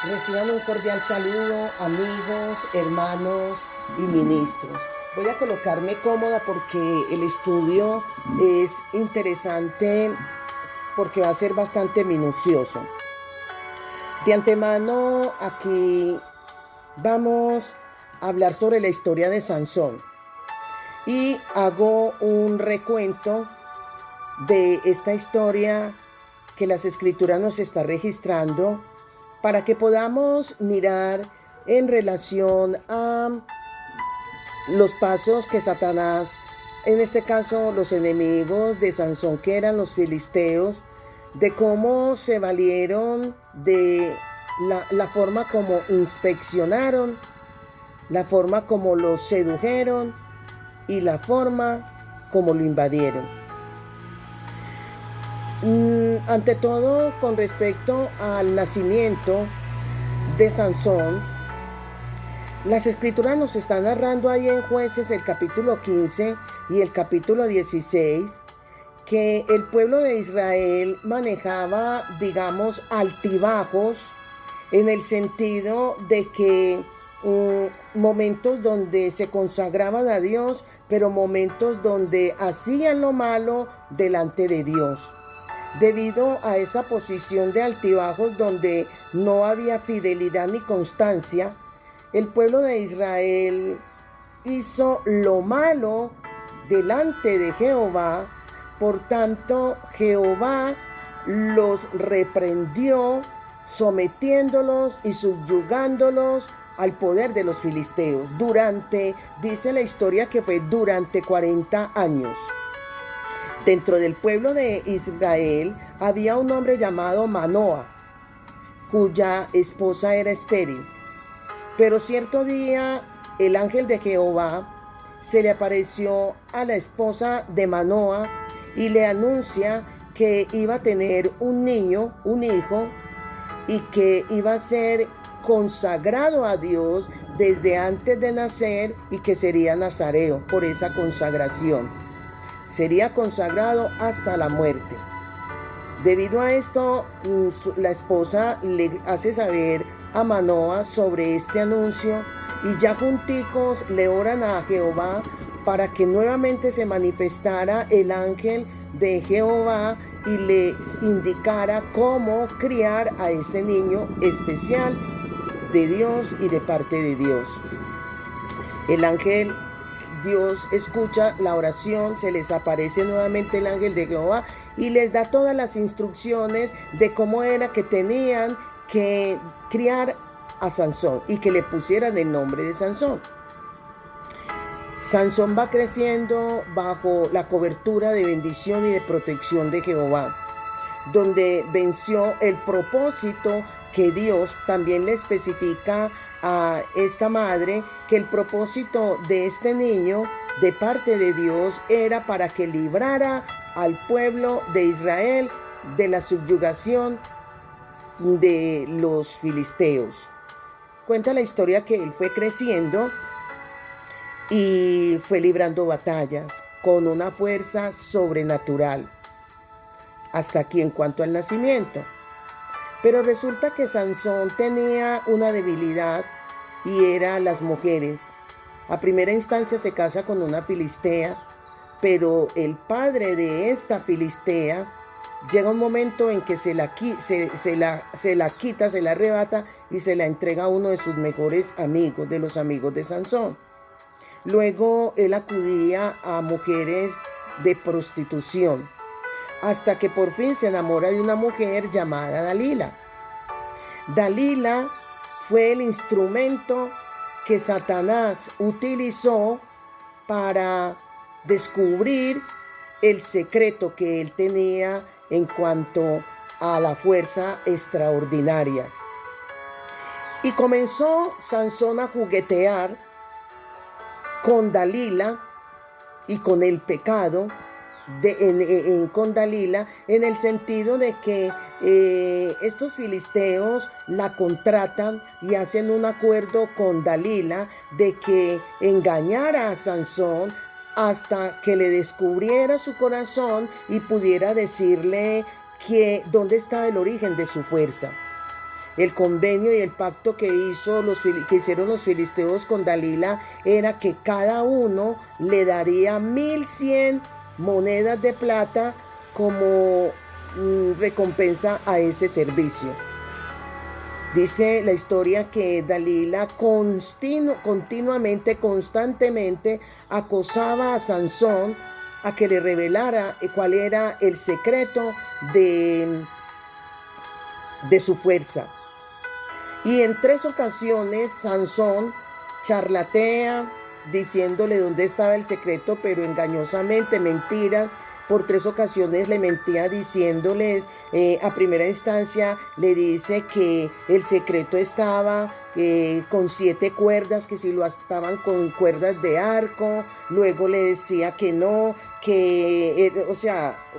Reciban un cordial saludo, amigos, hermanos y ministros. Voy a colocarme cómoda porque el estudio es interesante, porque va a ser bastante minucioso. De antemano, aquí vamos a hablar sobre la historia de Sansón y hago un recuento de esta historia que las escrituras nos está registrando para que podamos mirar en relación a los pasos que Satanás, en este caso los enemigos de Sansón, que eran los filisteos, de cómo se valieron de la forma como inspeccionaron, la forma como lo sedujeron y la forma como lo invadieron. Ante todo, con respecto al nacimiento de Sansón, las escrituras nos están narrando ahí en Jueces el capítulo 15 y el capítulo 16 que el pueblo de Israel manejaba, digamos, altibajos en el sentido de que momentos donde se consagraban a Dios, pero momentos donde hacían lo malo delante de Dios. Debido a esa posición de altibajos donde no había fidelidad ni constancia, el pueblo de Israel hizo lo malo delante de Jehová. Por tanto, Jehová los reprendió, sometiéndolos y subyugándolos al poder de los filisteos. Dice la historia que fue durante 40 años. Dentro del pueblo de Israel había un hombre llamado Manoa, cuya esposa era estéril. Pero cierto día el ángel de Jehová se le apareció a la esposa de Manoa y le anuncia que iba a tener un niño, un hijo, y que iba a ser consagrado a Dios desde antes de nacer y que sería nazareo por esa consagración. Sería consagrado hasta la muerte. Debido a esto, la esposa le hace saber a Manoa sobre este anuncio y ya junticos le oran a Jehová para que nuevamente se manifestara el ángel de Jehová y les indicara cómo criar a ese niño especial de Dios y de parte de Dios. El ángel, Dios escucha la oración, se les aparece nuevamente el ángel de Jehová y les da todas las instrucciones de cómo era que tenían que criar a Sansón y que le pusieran el nombre de Sansón. Sansón va creciendo bajo la cobertura de bendición y de protección de Jehová, donde venció el propósito que Dios también le especifica a esta madre, que el propósito de este niño de parte de Dios era para que librara al pueblo de Israel de la subyugación de los filisteos. Cuenta la historia que él fue creciendo y fue librando batallas con una fuerza sobrenatural. Hasta aquí en cuanto al nacimiento. Pero resulta que Sansón tenía una debilidad y era las mujeres. A primera instancia se casa con una filistea, pero el padre de esta filistea llega un momento en que se la quita, se la arrebata y se la entrega a uno de sus mejores amigos, de los amigos de Sansón. Luego él acudía a mujeres de prostitución, hasta que por fin se enamora de una mujer llamada Dalila. Dalila fue el instrumento que Satanás utilizó para descubrir el secreto que él tenía en cuanto a la fuerza extraordinaria. Y comenzó Sansón a juguetear con Dalila y con el pecado con Dalila, en el sentido de que estos filisteos la contratan y hacen un acuerdo con Dalila de que engañara a Sansón hasta que le descubriera su corazón y pudiera decirle dónde estaba el origen de su fuerza. el convenio y el pacto que hicieron los filisteos con Dalila era que cada uno le daría 1,100 monedas de plata como recompensa a ese servicio. Dice la historia que Dalila constantemente acosaba a Sansón a que le revelara cuál era el secreto de su fuerza. Y en 3 ocasiones Sansón charlatea diciéndole dónde estaba el secreto, pero engañosamente, mentiras. Por 3 ocasiones le mentía diciéndoles, a primera instancia le dice que el secreto estaba con 7 cuerdas, que si lo ataban con cuerdas de arco. Luego le decía que no,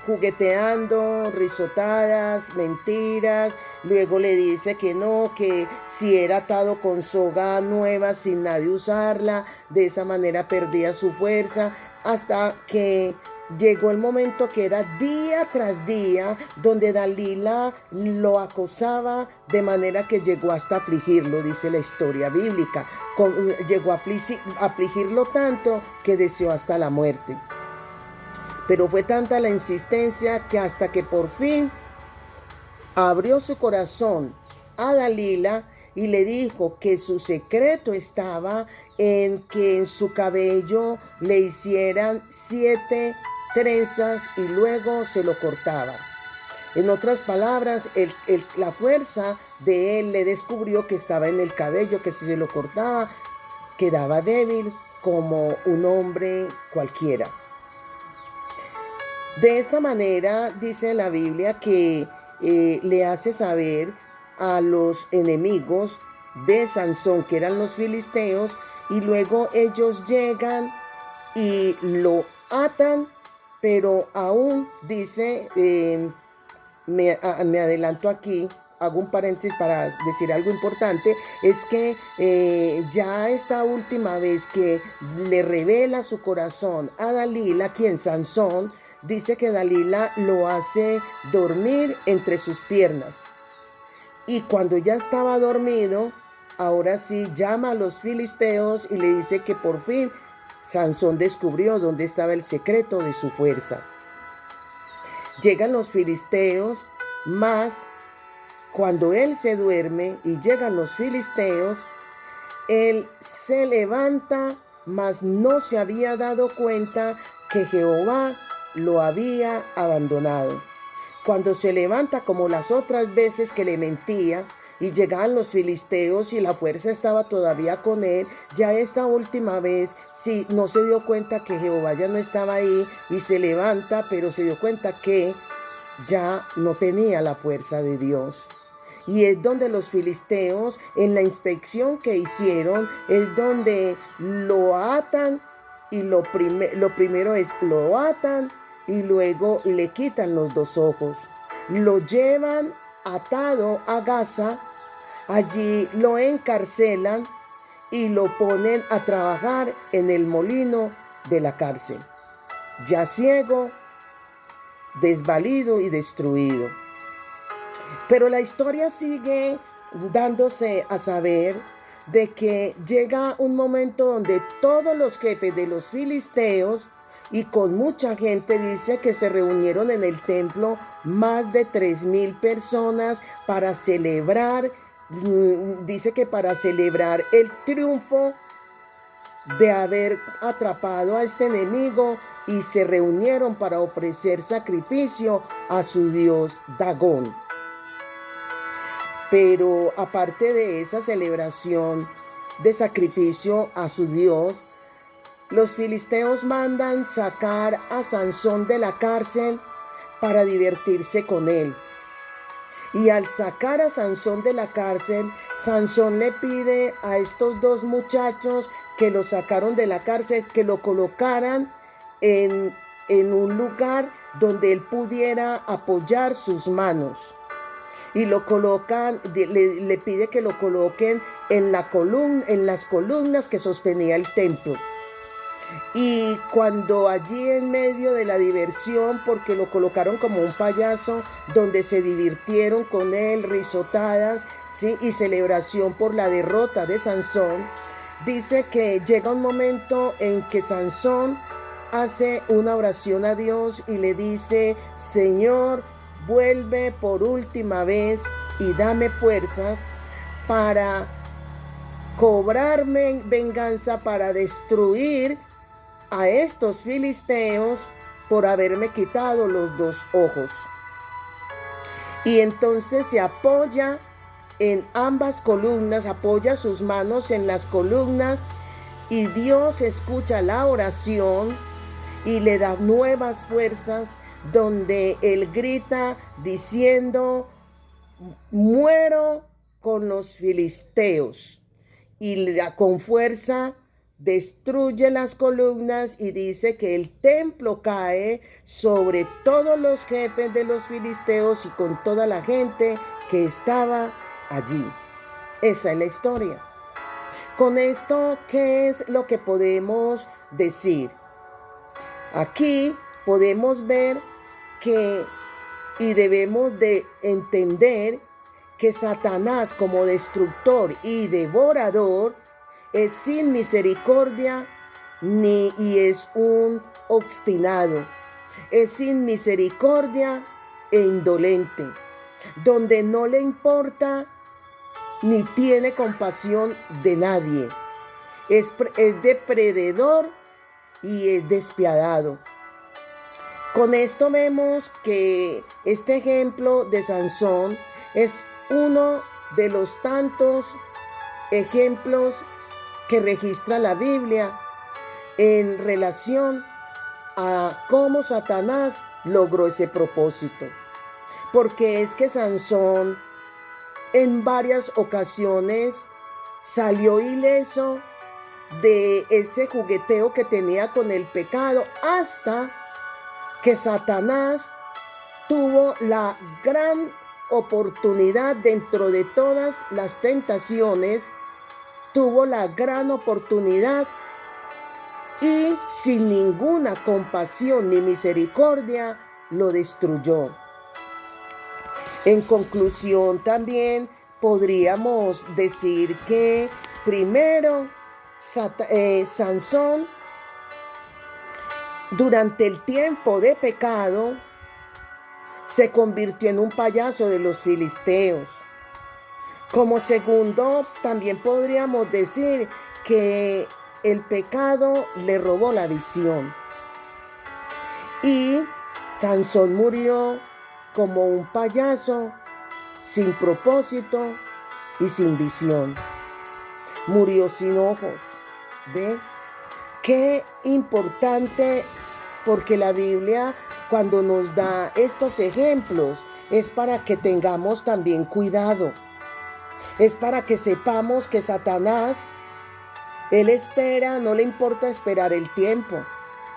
jugueteando, risotadas, mentiras. Luego le dice que no, que si era atado con soga nueva sin nadie usarla, de esa manera perdía su fuerza, hasta que llegó el momento que era día tras día donde Dalila lo acosaba de manera que llegó hasta afligirlo, dice la historia bíblica. Llegó a afligirlo tanto que deseó hasta la muerte. Pero fue tanta la insistencia que hasta que por fin abrió su corazón a Dalila y le dijo que su secreto estaba en que en su cabello le hicieran 7 trenzas y luego se lo cortaba. En otras palabras, la fuerza de él le descubrió que estaba en el cabello, que si se lo cortaba quedaba débil como un hombre cualquiera. De esta manera dice la Biblia que le hace saber a los enemigos de Sansón, que eran los filisteos, y luego ellos llegan y lo atan, pero aún dice, me adelanto aquí, hago un paréntesis para decir algo importante, es que ya esta última vez que le revela su corazón a Dalila, quien Sansón, dice que Dalila lo hace dormir entre sus piernas. Y cuando ya estaba dormido, ahora sí llama a los filisteos y le dice que por fin Sansón descubrió dónde estaba el secreto de su fuerza. Llegan los filisteos, mas cuando él se duerme y llegan los filisteos, él se levanta, mas no se había dado cuenta que Jehová lo había abandonado. Cuando se levanta, como las otras veces que le mentía, y llegaban los filisteos y la fuerza estaba todavía con él, ya esta última vez sí no se dio cuenta que Jehová ya no estaba ahí, y se levanta, pero se dio cuenta que ya no tenía la fuerza de Dios. Y es donde los filisteos, en la inspección que hicieron, es donde lo atan, y lo primero es lo atan y luego le quitan los 2 ojos. Lo llevan atado a Gaza, allí lo encarcelan y lo ponen a trabajar en el molino de la cárcel, ya ciego, desvalido y destruido. Pero la historia sigue dándose a saber de que llega un momento donde todos los jefes de los filisteos, y con mucha gente, dice que se reunieron en el templo más de 3,000 personas para celebrar, dice que para celebrar el triunfo de haber atrapado a este enemigo, y se reunieron para ofrecer sacrificio a su dios Dagón. Pero aparte de esa celebración de sacrificio a su dios, los filisteos mandan sacar a Sansón de la cárcel para divertirse con él. Y al sacar a Sansón de la cárcel, Sansón le pide a estos 2 muchachos que lo sacaron de la cárcel que lo colocaran en un lugar donde él pudiera apoyar sus manos. Y lo colocan, le pide que lo coloquen en las columnas que sostenía el templo. Y cuando allí en medio de la diversión, porque lo colocaron como un payaso, donde se divirtieron con él, risotadas, ¿sí? Y celebración por la derrota de Sansón, dice que llega un momento en que Sansón hace una oración a Dios y le dice: Señor, vuelve por última vez y dame fuerzas para cobrarme venganza, para destruir a estos filisteos por haberme quitado los 2 ojos. Y entonces se apoya en ambas columnas, apoya sus manos en las columnas, y Dios escucha la oración y le da nuevas fuerzas, donde él grita diciendo: muero con los filisteos. Y con fuerza destruye las columnas y dice que el templo cae sobre todos los jefes de los filisteos y con toda la gente que estaba allí. Esa es la historia. Con esto, ¿qué es lo que podemos decir? Aquí podemos ver que, y debemos de entender, que Satanás, como destructor y devorador, es sin misericordia y es un obstinado. Es sin misericordia e indolente, donde no le importa ni tiene compasión de nadie. Es depredador y es despiadado. Con esto vemos que este ejemplo de Sansón es uno de los tantos ejemplos que registra la Biblia en relación a cómo Satanás logró ese propósito. Porque es que Sansón en varias ocasiones salió ileso de ese jugueteo que tenía con el pecado, hasta que Satanás tuvo la gran oportunidad, dentro de todas las tentaciones, tuvo la gran oportunidad y sin ninguna compasión ni misericordia lo destruyó. En conclusión, también podríamos decir que primero Sansón, durante el tiempo de pecado, se convirtió en un payaso de los filisteos. Como segundo, también podríamos decir que el pecado le robó la visión. Y Sansón murió como un payaso, sin propósito y sin visión. Murió sin ojos. ¿Ve? Qué importante, porque la Biblia, cuando nos da estos ejemplos, es para que tengamos también cuidado. Es para que sepamos que Satanás, él espera, no le importa esperar el tiempo.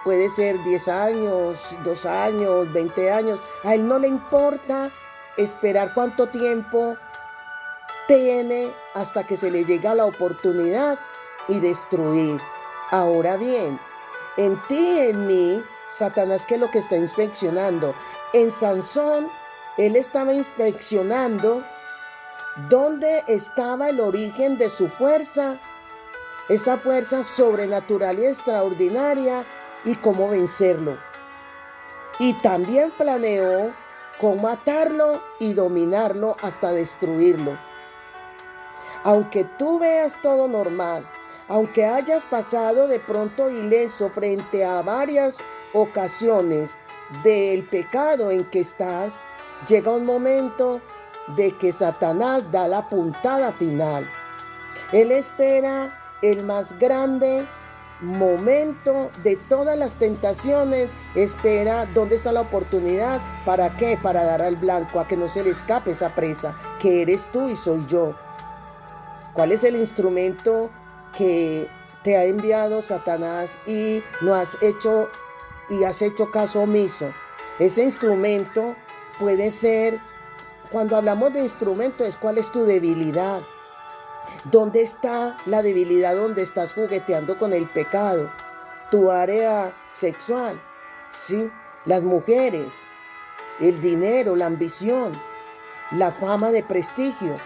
Puede ser 10 años, 2 años, 20 años. A él no le importa esperar cuánto tiempo tiene hasta que se le llega la oportunidad y destruir. Ahora bien, en ti y en mí, Satanás, ¿qué es lo que está inspeccionando? En Sansón, él estaba inspeccionando dónde estaba el origen de su fuerza, esa fuerza sobrenatural y extraordinaria, y cómo vencerlo. Y también planeó cómo atarlo y dominarlo hasta destruirlo. Aunque tú veas todo normal, aunque hayas pasado de pronto ileso frente a varias ocasiones del pecado en que estás, llega un momento de que Satanás da la puntada final. Él espera el más grande momento de todas las tentaciones, espera dónde está la oportunidad. ¿Para qué? Para dar al blanco, a que no se le escape esa presa, que eres tú y soy yo. ¿Cuál es el instrumento que te ha enviado Satanás y no has hecho y has hecho caso omiso? Ese instrumento puede ser, cuando hablamos de instrumento, es cuál es tu debilidad. ¿Dónde está la debilidad donde estás jugueteando con el pecado? Tu área sexual, ¿sí? Las mujeres, el dinero, la ambición, la fama de prestigio.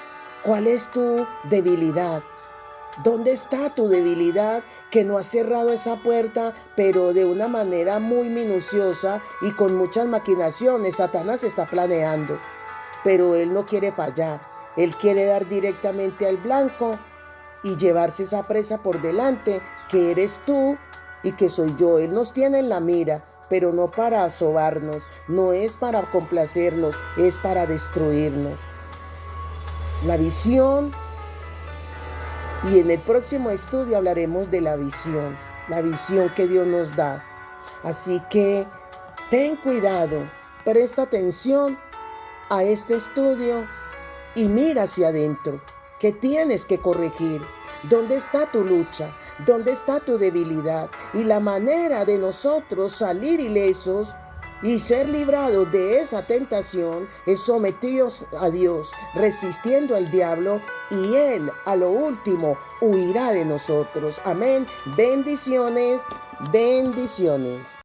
¿Cuál es tu debilidad? ¿Dónde está tu debilidad que no has cerrado esa puerta, pero de una manera muy minuciosa y con muchas maquinaciones? Satanás está planeando, pero él no quiere fallar. Él quiere dar directamente al blanco y llevarse esa presa por delante, que eres tú y que soy yo. Él nos tiene en la mira, pero no para sobarnos, no es para complacernos, es para destruirnos. La visión, y en el próximo estudio hablaremos de la visión que Dios nos da. Así que ten cuidado, presta atención a este estudio y mira hacia adentro. ¿Qué tienes que corregir? ¿Dónde está tu lucha? ¿Dónde está tu debilidad? Y la manera de nosotros salir ilesos y ser librados de esa tentación es sometidos a Dios, resistiendo al diablo, y Él a lo último huirá de nosotros. Amén. Bendiciones, bendiciones.